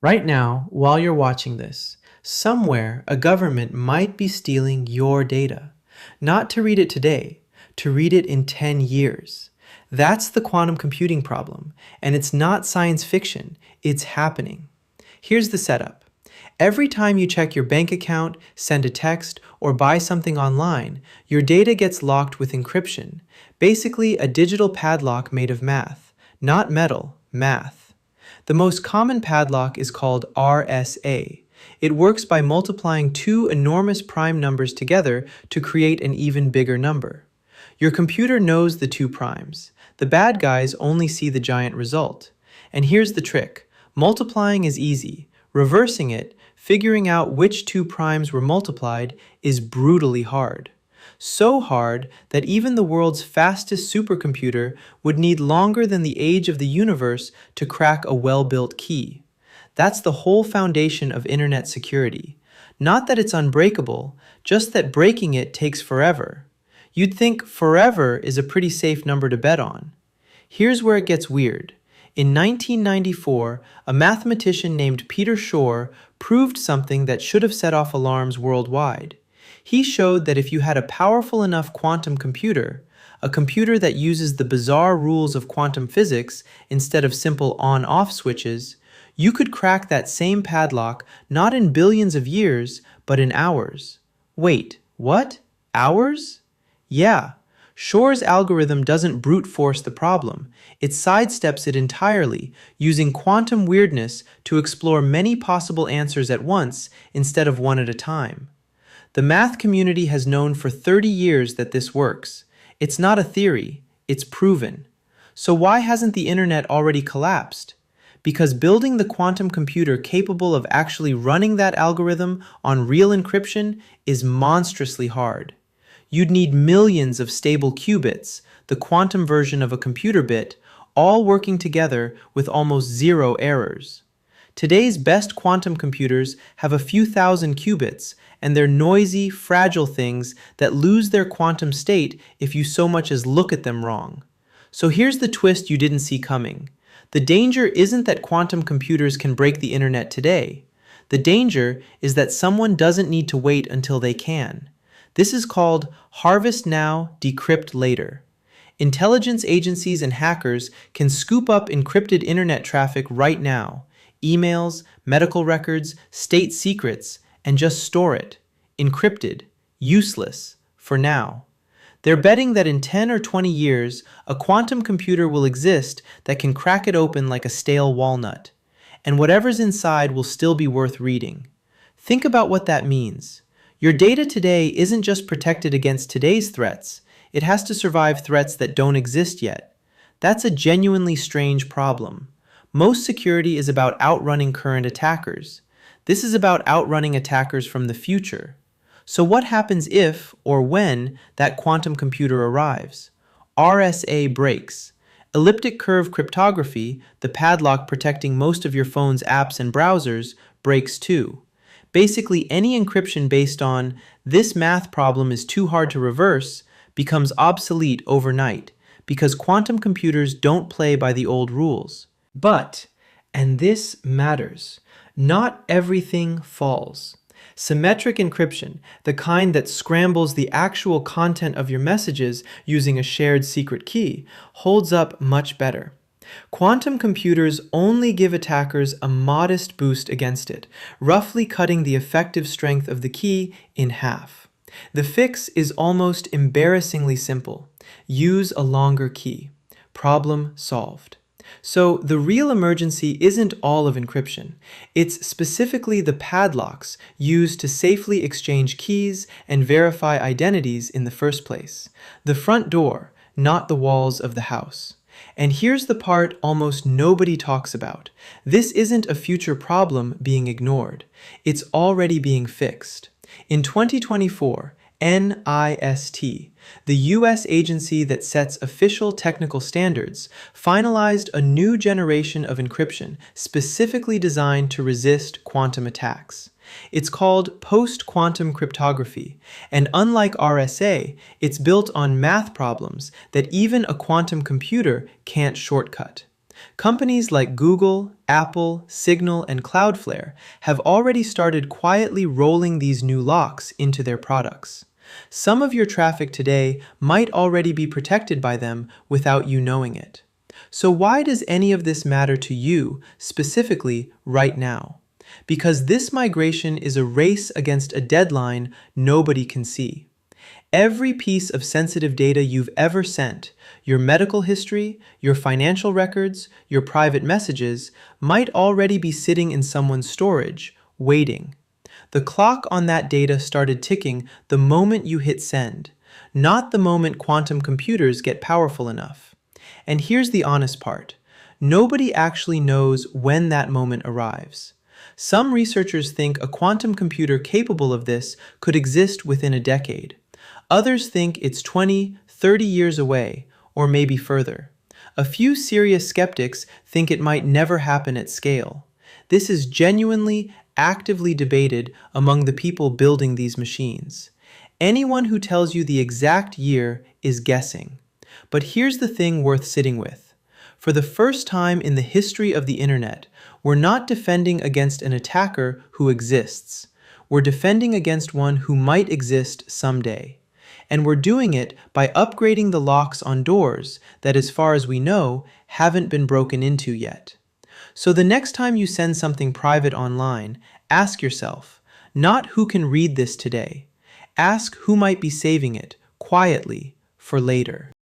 Right now, while you're watching this, somewhere a government might be stealing your data. Not to read it today, to read it in 10 years. That's the quantum computing problem, and it's not science fiction, it's happening. Here's the setup. Every time you check your bank account, send a text, or buy something online, your data gets locked with encryption, basically a digital padlock made of math. Not metal, math. The most common padlock is called RSA. It works by multiplying two enormous prime numbers together to create an even bigger number. Your computer knows the two primes. The bad guys only see the giant result. And here's the trick. Multiplying is easy. Reversing it, figuring out which two primes were multiplied, is brutally hard. So hard that even the world's fastest supercomputer would need longer than the age of the universe to crack a well-built key. That's the whole foundation of internet security. Not that it's unbreakable, just that breaking it takes forever. You'd think forever is a pretty safe number to bet on. Here's where it gets weird. In 1994, a mathematician named Peter Shor proved something that should have set off alarms worldwide. He showed that if you had a powerful enough quantum computer, a computer that uses the bizarre rules of quantum physics instead of simple on-off switches, you could crack that same padlock not in billions of years, but in hours. Wait, what? Hours? Yeah. Shor's algorithm doesn't brute force the problem. It sidesteps it entirely, using quantum weirdness to explore many possible answers at once instead of one at a time. The math community has known for 30 years that this works. It's not a theory, it's proven. So why hasn't the internet already collapsed? Because building the quantum computer capable of actually running that algorithm on real encryption is monstrously hard. You'd need millions of stable qubits, the quantum version of a computer bit, all working together with almost zero errors. Today's best quantum computers have a few thousand qubits, and they're noisy, fragile things that lose their quantum state if you so much as look at them wrong. So here's the twist you didn't see coming. The danger isn't that quantum computers can break the internet today. The danger is that someone doesn't need to wait until they can. This is called harvest now, decrypt later. Intelligence agencies and hackers can scoop up encrypted internet traffic right now, emails, medical records, state secrets, and just store it, encrypted, useless, for now. They're betting that in 10 or 20 years, a quantum computer will exist that can crack it open like a stale walnut, and whatever's inside will still be worth reading. Think about what that means. Your data today isn't just protected against today's threats, it has to survive threats that don't exist yet. That's a genuinely strange problem. Most security is about outrunning current attackers. This is about outrunning attackers from the future. So what happens if, or when, that quantum computer arrives? RSA breaks. Elliptic curve cryptography, the padlock protecting most of your phone's apps and browsers, breaks too. Basically, any encryption based on "this math problem is too hard to reverse" becomes obsolete overnight, because quantum computers don't play by the old rules. But, and this matters, not everything falls. Symmetric encryption, the kind that scrambles the actual content of your messages using a shared secret key, holds up much better. Quantum computers only give attackers a modest boost against it, roughly cutting the effective strength of the key in half. The fix is almost embarrassingly simple. Use a longer key. Problem solved. So the real emergency isn't all of encryption. It's specifically the padlocks used to safely exchange keys and verify identities in the first place. The front door, not the walls of the house. And here's the part almost nobody talks about. This isn't a future problem being ignored. It's already being fixed. In 2024, NIST, the US agency that sets official technical standards, finalized a new generation of encryption specifically designed to resist quantum attacks. It's called post-quantum cryptography, and unlike RSA, it's built on math problems that even a quantum computer can't shortcut. Companies like Google, Apple, Signal, and Cloudflare have already started quietly rolling these new locks into their products. Some of your traffic today might already be protected by them without you knowing it. So why does any of this matter to you, specifically right now? Because this migration is a race against a deadline nobody can see. Every piece of sensitive data you've ever sent, your medical history, your financial records, your private messages, might already be sitting in someone's storage, waiting. The clock on that data started ticking the moment you hit send, not the moment quantum computers get powerful enough. And here's the honest part. Nobody actually knows when that moment arrives. Some researchers think a quantum computer capable of this could exist within a decade. Others think it's 20, 30 years away, or maybe further. A few serious skeptics think it might never happen at scale. This is genuinely, actively debated among the people building these machines. Anyone who tells you the exact year is guessing. But here's the thing worth sitting with. For the first time in the history of the internet, we're not defending against an attacker who exists. We're defending against one who might exist someday. And we're doing it by upgrading the locks on doors that, as far as we know, haven't been broken into yet. So the next time you send something private online, ask yourself, not who can read this today. Ask who might be saving it, quietly, for later.